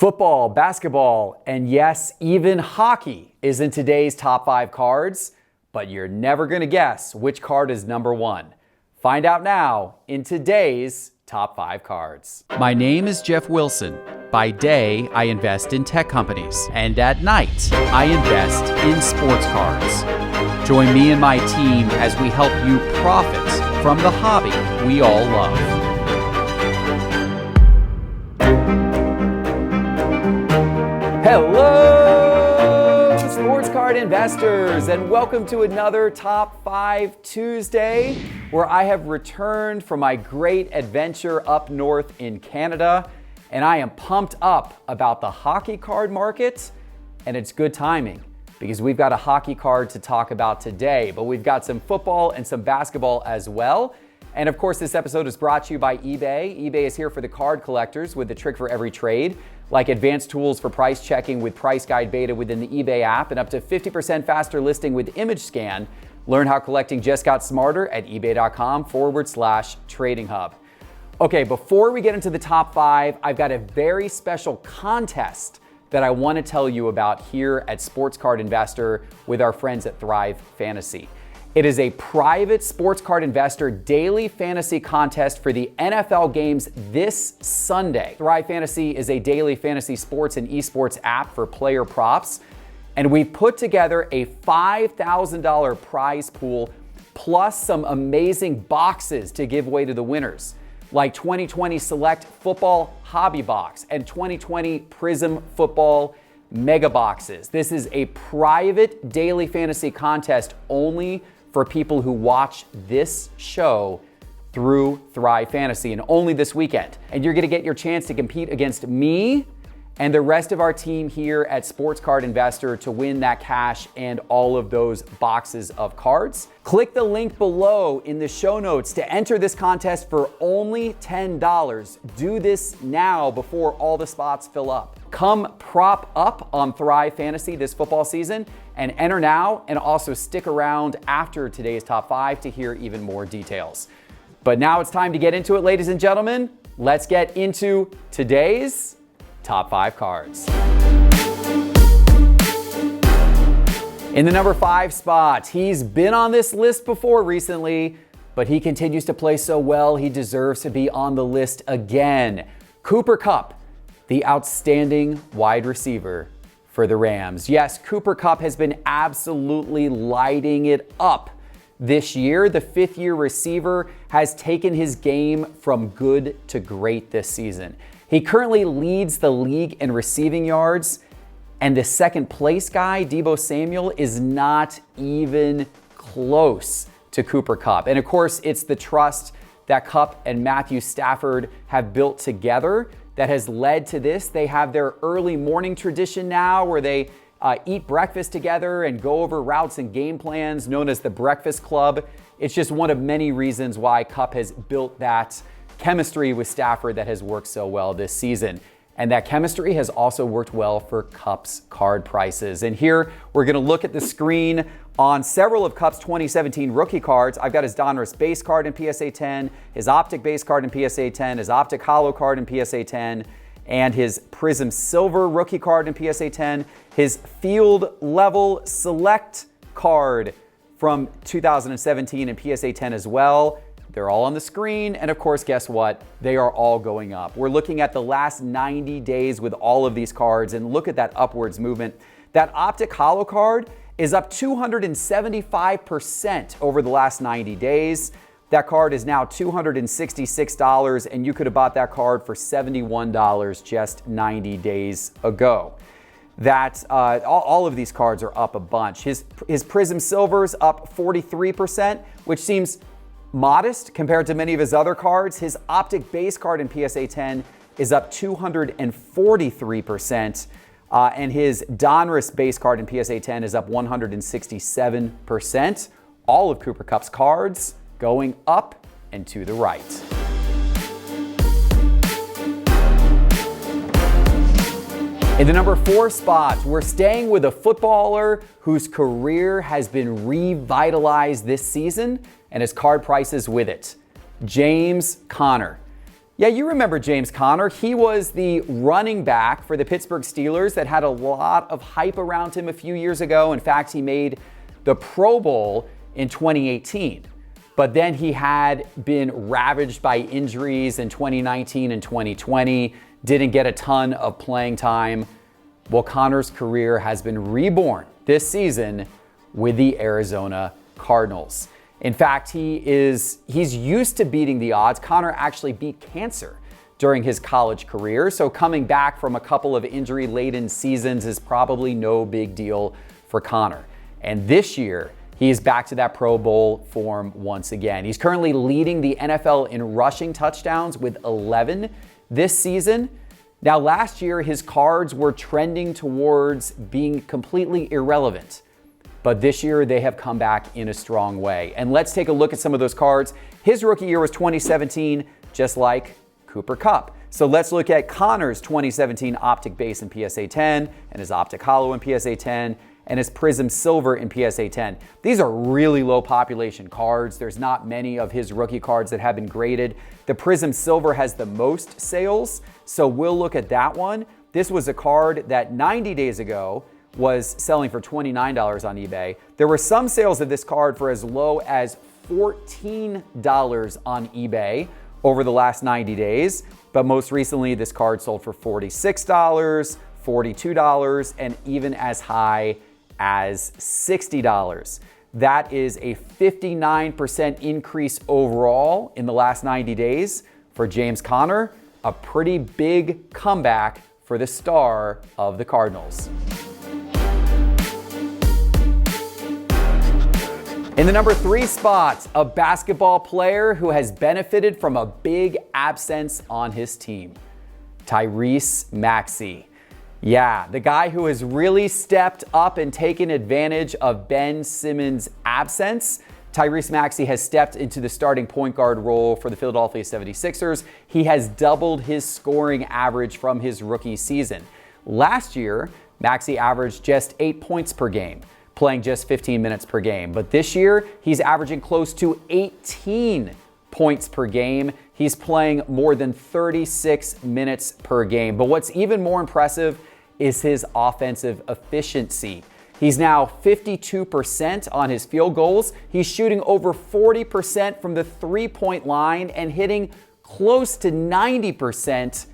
Football, basketball, and yes, even hockey is in today's top 5 cards, but you're never going to guess which card is number 1. Find out now in today's top 5 cards. My name is Jeff Wilson. By day, I invest in tech companies, and at night, I invest in sports cards. Join me and my team as we help you profit from the hobby we all love. Hello, sports card investors, and welcome to another Top 5 Tuesday, where I have returned from my great adventure up north in Canada, and I am pumped up about the hockey card market, and it's good timing because we've got a hockey card to talk about today, but we've got some football and some basketball as well. And of course, this episode is brought to you by eBay. eBay is here for the card collectors with the trick for every trade, like advanced tools for price checking with Price Guide Beta within the eBay app and up to 50% faster listing with Image Scan. Learn how collecting just got smarter at ebay.com/trading hub. Okay, before we get into the top 5, I've got a very special contest that I want to tell you about here at Sports Card Investor with our friends at Thrive Fantasy. It is a private sports card investor daily fantasy contest for the NFL games this Sunday. Thrive Fantasy is a daily fantasy sports and esports app for player props. And we put together a $5,000 prize pool plus some amazing boxes to give away to the winners, like 2020 Select Football Hobby Box and 2020 Prism Football Mega Boxes. This is a private daily fantasy contest only for people who watch this show through Thrive Fantasy, and only this weekend. And you're gonna get your chance to compete against me and the rest of our team here at Sports Card Investor to win that cash and all of those boxes of cards. Click the link below in the show notes to enter this contest for only $10. Do this now before all the spots fill up. Come prop up on Thrive Fantasy this football season and enter now, and also stick around after today's top 5 to hear even more details. But now it's time to get into it, ladies and gentlemen. Let's get into today's top 5 cards. In the number 5 spot, he's been on this list before recently, but he continues to play so well, he deserves to be on the list again. Kupp, the outstanding wide receiver for the Rams. Yes, Kupp has been absolutely lighting it up this year. The fifth-year receiver has taken his game from good to great this season. He currently leads the league in receiving yards, and the second place guy, Deebo Samuel, is not even close to Kupp. And of course, it's the trust that Kupp and Matthew Stafford have built together that has led to this. They have their early morning tradition now where they eat breakfast together and go over routes and game plans, known as the Breakfast Club. It's just one of many reasons why Kupp has built that chemistry with Stafford that has worked so well this season. And that chemistry has also worked well for Kupp's card prices. And here we're going to look at the screen on several of Kupp's 2017 rookie cards. I've got his Donruss base card in PSA 10, his Optic base card in PSA 10, his Optic Holo card in PSA 10, and his Prism Silver rookie card in PSA 10, his Field Level Select card from 2017 in PSA 10 as well. They're all on the screen, and of course, guess what? They are all going up. We're looking at the last 90 days with all of these cards, and look at that upwards movement. That Optic Holo card is up 275% over the last 90 days. That card is now $266, and you could have bought that card for $71 just 90 days ago. All of these cards are up a bunch. His Prism Silver's up 43%, which seems modest compared to many of his other cards. His Optic base card in PSA 10 is up 243%. And his Donruss base card in PSA 10 is up 167%. All of Kupp's cards going up and to the right. In the number 4 spot, we're staying with a footballer whose career has been revitalized this season and his card prices with it. James Conner. Yeah, you remember James Conner. He was the running back for the Pittsburgh Steelers that had a lot of hype around him a few years ago. In fact, he made the Pro Bowl in 2018. But then he had been ravaged by injuries in 2019 and 2020, didn't get a ton of playing time. Well, Conner's career has been reborn this season with the Arizona Cardinals. In fact, he's used to beating the odds. Conner actually beat cancer during his college career, so coming back from a couple of injury-laden seasons is probably no big deal for Conner. And this year, he is back to that Pro Bowl form once again. He's currently leading the NFL in rushing touchdowns with 11 this season. Now, last year, his cards were trending towards being completely irrelevant. But this year, they have come back in a strong way. And let's take a look at some of those cards. His rookie year was 2017, just like Cooper Kupp. So let's look at Conner's 2017 Optic Base in PSA 10, and his Optic Hollow in PSA 10, and his Prism Silver in PSA 10. These are really low population cards. There's not many of his rookie cards that have been graded. The Prism Silver has the most sales, so we'll look at that one. This was a card that 90 days ago was selling for $29 on eBay. There were some sales of this card for as low as $14 on eBay over the last 90 days. But most recently, this card sold for $46, $42, and even as high as $60. That is a 59% increase overall in the last 90 days for James Conner. A pretty big comeback for the star of the Cardinals. In the number 3 spot, a basketball player who has benefited from a big absence on his team, Tyrese Maxey. Yeah, the guy who has really stepped up and taken advantage of Ben Simmons' absence. Tyrese Maxey has stepped into the starting point guard role for the Philadelphia 76ers. He has doubled his scoring average from his rookie season. Last year, Maxey averaged just 8 points per game, playing just 15 minutes per game. But this year, he's averaging close to 18 points per game. He's playing more than 36 minutes per game. But what's even more impressive is his offensive efficiency. He's now 52% on his field goals. He's shooting over 40% from the three-point line and hitting close to 90%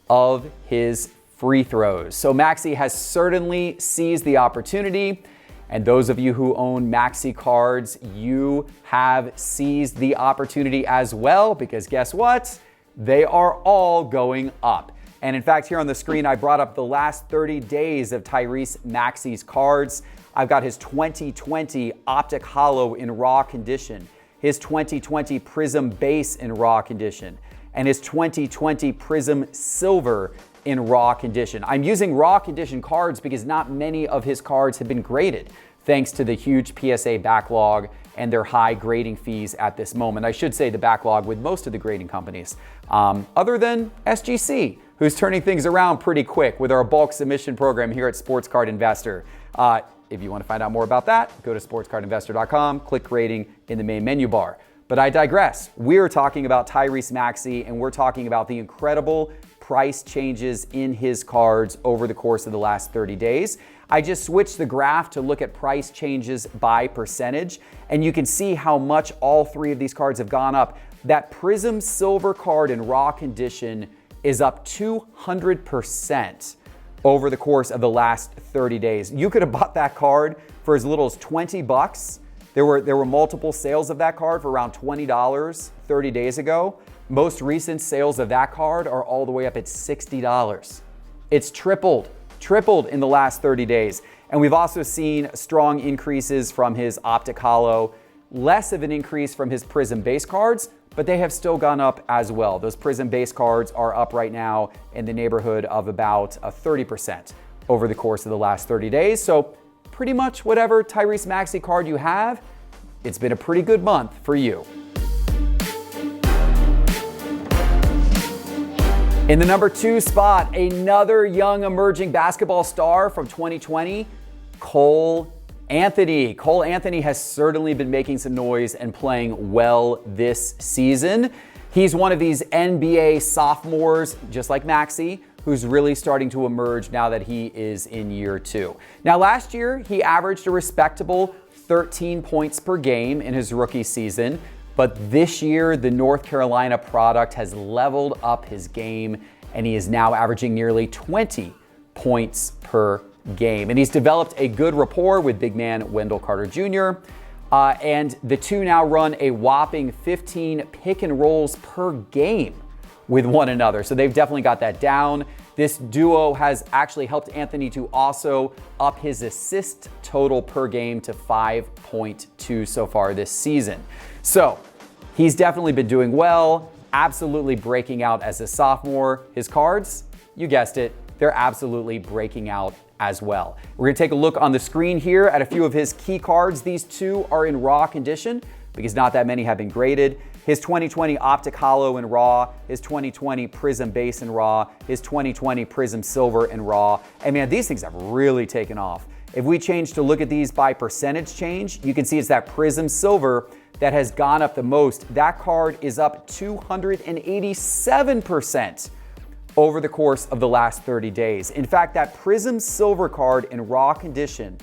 of his free throws. So Maxey has certainly seized the opportunity. And those of you who own Maxey cards, you have seized the opportunity as well, because guess what? They are all going up. And in fact, here on the screen, I brought up the last 30 days of Tyrese Maxey's cards. I've got his 2020 Optic Hollow in raw condition, his 2020 Prism Base in raw condition, and his 2020 Prism Silver in raw condition. I'm using raw condition cards because not many of his cards have been graded, thanks to the huge PSA backlog and their high grading fees at this moment. I should say the backlog with most of the grading companies, other than SGC, who's turning things around pretty quick with our bulk submission program here at Sports Card Investor. If you want to find out more about that, go to sportscardinvestor.com, click grading in the main menu bar. But I digress. We're talking about Tyrese Maxey, and we're talking about the incredible price changes in his cards over the course of the last 30 days. I just switched the graph to look at price changes by percentage, and you can see how much all three of these cards have gone up. That Prism Silver card in raw condition is up 200% over the course of the last 30 days. You could have bought that card for as little as $20. There were multiple sales of that card for around $20 30 days ago. Most recent sales of that card are all the way up at $60. It's tripled in the last 30 days. And we've also seen strong increases from his Optic Hollow, less of an increase from his Prism Base cards, but they have still gone up as well. Those Prism Base cards are up right now in the neighborhood of about 30% over the course of the last 30 days. So pretty much whatever Tyrese Maxey card you have, it's been a pretty good month for you. In the number 2 spot, another young emerging basketball star from 2020, Cole Anthony. Cole Anthony has certainly been making some noise and playing well this season. He's one of these NBA sophomores, just like Maxey, who's really starting to emerge now that he is in year 2. Now, last year, he averaged a respectable 13 points per game in his rookie season, but this year, the North Carolina product has leveled up his game, and he is now averaging nearly 20 points per game. And he's developed a good rapport with big man Wendell Carter Jr., and the two now run a whopping 15 pick and rolls per game with one another. So they've definitely got that down. This duo has actually helped Anthony to also up his assist total per game to 5.2 so far this season. So he's definitely been doing well, absolutely breaking out as a sophomore. His cards, you guessed it, they're absolutely breaking out as well. We're gonna take a look on the screen here at a few of his key cards. These two are in raw condition because not that many have been graded. His 2020 Optic Hollow in raw, his 2020 Prism Base in raw, his 2020 Prism Silver in raw. And man, these things have really taken off. If we change to look at these by percentage change, you can see it's that Prism Silver that has gone up the most. That card is up 287% over the course of the last 30 days. In fact, that Prism Silver card in raw condition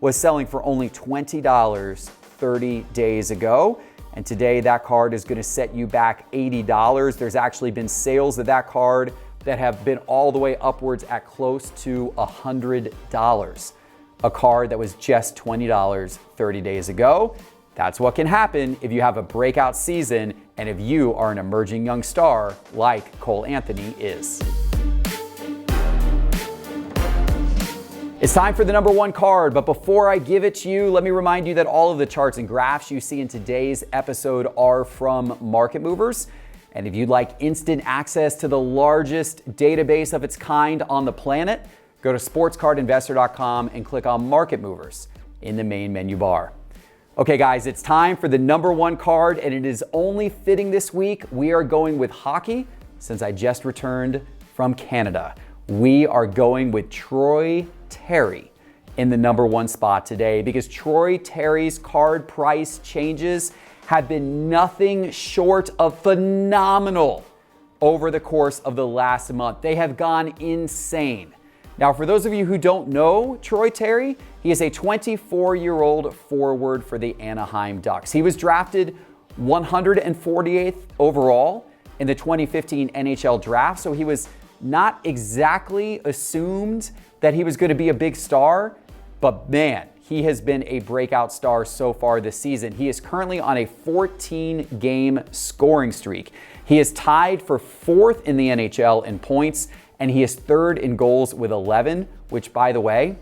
was selling for only $20 30 days ago. And today that card is gonna set you back $80. There's actually been sales of that card that have been all the way upwards at close to $100. A card that was just $20 30 days ago. That's what can happen if you have a breakout season and if you are an emerging young star like Cole Anthony is. It's time for the number 1 card, but before I give it to you, let me remind you that all of the charts and graphs you see in today's episode are from Market Movers. And if you'd like instant access to the largest database of its kind on the planet, go to sportscardinvestor.com and click on Market Movers in the main menu bar. Okay guys, it's time for the number 1 card, and it is only fitting this week. We are going with hockey since I just returned from Canada. We are going with Troy Terry in the number 1 spot today because Troy Terry's card price changes have been nothing short of phenomenal over the course of the last month. They have gone insane. Now, for those of you who don't know Troy Terry, he is a 24-year-old forward for the Anaheim Ducks. He was drafted 148th overall in the 2015 NHL draft, so he was not exactly assumed that he was going to be a big star, but man, he has been a breakout star so far this season. He is currently on a 14-game scoring streak. He is tied for 4th in the NHL in points, and he is 3rd in goals with 11, which, by the way,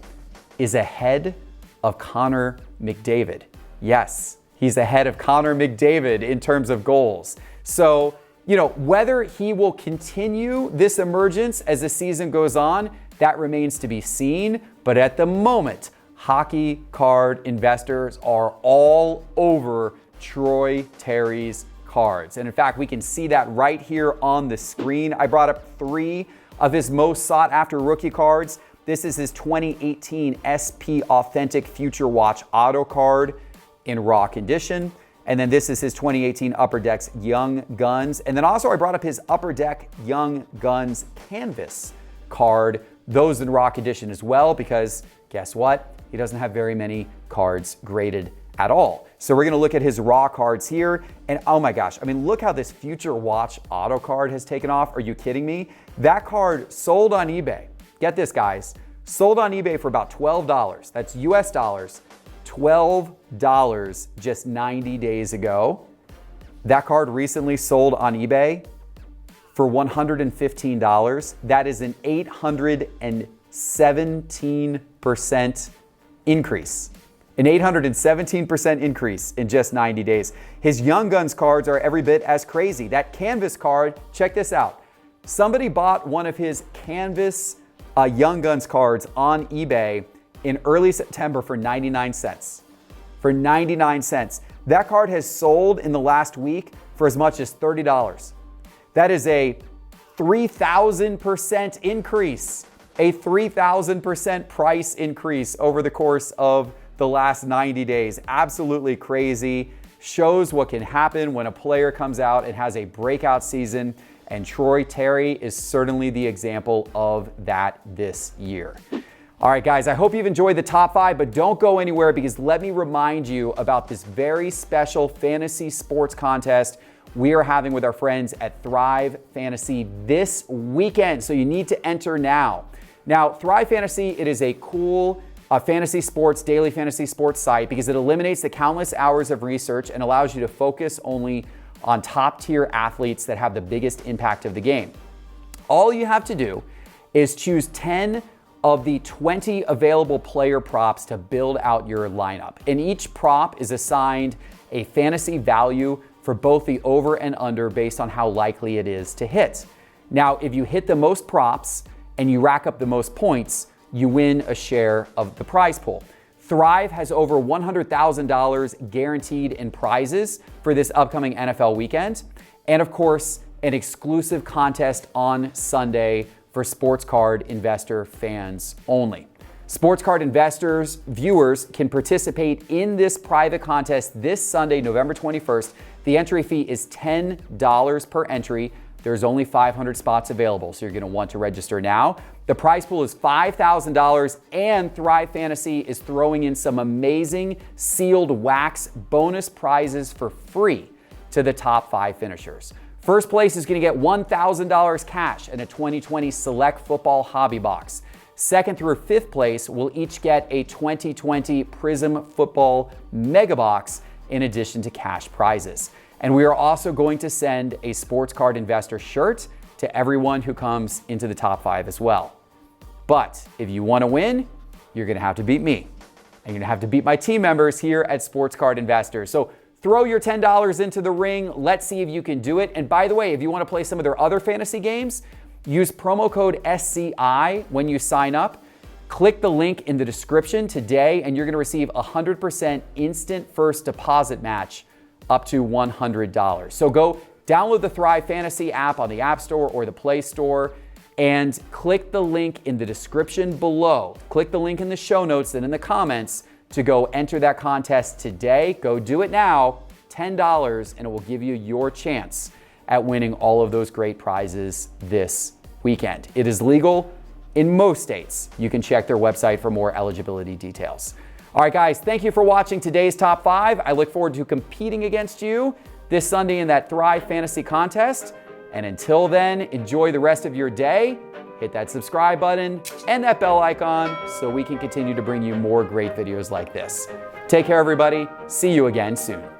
is ahead of Connor McDavid. Yes, he's ahead of Connor McDavid in terms of goals. So, you know, whether he will continue this emergence as the season goes on, that remains to be seen. But at the moment, hockey card investors are all over Troy Terry's cards. And in fact, we can see that right here on the screen. I brought up 3 of his most sought after rookie cards. This is his 2018 SP Authentic Future Watch Auto card in raw condition. And then this is his 2018 Upper Deck's Young Guns. And then also I brought up his Upper Deck Young Guns Canvas card. Those in raw condition as well, because guess what? He doesn't have very many cards graded at all. So we're gonna look at his raw cards here. And oh my gosh, I mean, look how this Future Watch Auto card has taken off. Are you kidding me? That card sold on eBay. Get this, guys. Sold on eBay for about $12. That's US dollars. $12 just 90 days ago. That card recently sold on eBay for $115. That is an 817% increase. An 817% increase in just 90 days. His Young Guns cards are every bit as crazy. That Canvas card, check this out. Somebody bought one of his Canvas Young Guns cards on eBay in early September for 99 cents. For 99 cents. That card has sold in the last week for as much as $30. That is a 3,000% increase. A 3,000% price increase over the course of the last 90 days. Absolutely crazy. shows what can happen when a player comes out and has a breakout season, and Troy Terry is certainly the example of that this year. All right, guys, I hope you've enjoyed the top 5, but don't go anywhere because let me remind you about this very special fantasy sports contest we are having with our friends at Thrive Fantasy this weekend. So you need to enter now. Now, Thrive Fantasy, it is a cool fantasy sports, daily fantasy sports site because it eliminates the countless hours of research and allows you to focus only on top tier athletes that have the biggest impact of the game. All you have to do is choose 10 of the 20 available player props to build out your lineup. And each prop is assigned a fantasy value for both the over and under based on how likely it is to hit. Now, if you hit the most props and you rack up the most points, you win a share of the prize pool. Thrive has over $100,000 guaranteed in prizes for this upcoming NFL weekend. And of course, an exclusive contest on Sunday for sports card investor fans only. Sports card investors, viewers can participate in this private contest this Sunday, November 21st. The entry fee is $10 per entry. There's only 500 spots available, so you're gonna want to register now. The prize pool is $5,000 and Thrive Fantasy is throwing in some amazing sealed wax bonus prizes for free to the top 5 finishers. First place is gonna get $1,000 cash and a 2020 Select Football Hobby Box. Second through 5th place will each get a 2020 Prism Football Mega Box in addition to cash prizes. And we are also going to send a Sports Card Investor shirt to everyone who comes into the top 5 as well. But if you wanna win, you're gonna have to beat me. And you're gonna have to beat my team members here at Sports Card Investors. So throw your $10 into the ring. Let's see if you can do it. And by the way, if you want to play some of their other fantasy games, use promo code SCI when you sign up. Click the link in the description today and you're going to receive 100% instant first deposit match up to $100. So go download the Thrive Fantasy app on the App Store or the Play Store and click the link in the description below. Click the link in the show notes and in the comments to go enter that contest today. Go do it now, $10, and it will give you your chance at winning all of those great prizes this weekend. It is legal in most states. You can check their website for more eligibility details. All right, guys, thank you for watching today's Top 5. I look forward to competing against you this Sunday in that Thrive Fantasy contest. And until then, enjoy the rest of your day. Hit that subscribe button and that bell icon so we can continue to bring you more great videos like this. Take care, everybody. See you again soon.